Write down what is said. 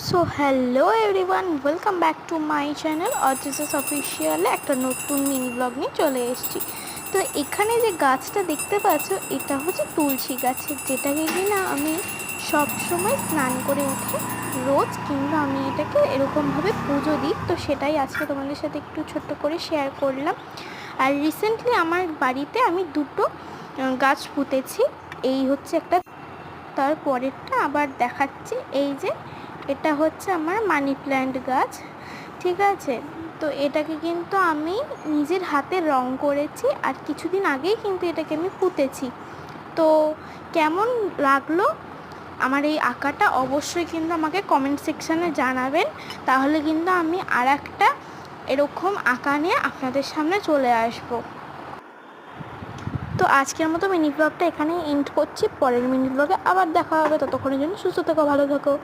So hello everyone, welcome back to my channel Archis অফিসিয়ালে একটা নতুন মিনি ব্লগ নিয়ে চলে এসেছি। তো এখানে যে গাছটা দেখতে পাচ্ছ, এটা হচ্ছে তুলসী গাছের, যেটাকে কিনা আমি সব সময় স্নান করে উঠে রোজ কিন্তু আমি এটাকে এরকমভাবে পুজো দিই। তো সেটাই আজকে তোমাদের সাথে একটু ছোট্ট করে শেয়ার করলাম। আর রিসেন্টলি আমার বাড়িতে আমি দুটো গাছ পুঁতেছি। এই হচ্ছে একটা, তার পরেরটা আবার দেখাচ্ছি। এই যে এটা হচ্ছে আমার মানি প্ল্যান্ট গাছ, ঠিক আছে। তো এটাকে কিন্তু আমি নিজের হাতে রং করেছি, আর কিছুদিন আগেই কিন্তু এটাকে আমি পুঁতেছি। তো কেমন লাগলো আমার এই আঁকাটা অবশ্যই কিন্তু আমাকে কমেন্ট সেকশানে জানাবেন, তাহলে কিন্তু আমি আর একটা এরকম আঁকা নিয়ে আপনাদের সামনে চলে আসবো। তো আজকের মতো মিনি ব্লগটা এখানেই এন্ড করছি, পরের মিনি ব্লগে আবার দেখা হবে। ততক্ষণের জন্য সুস্থ থেকো, ভালো থেকো।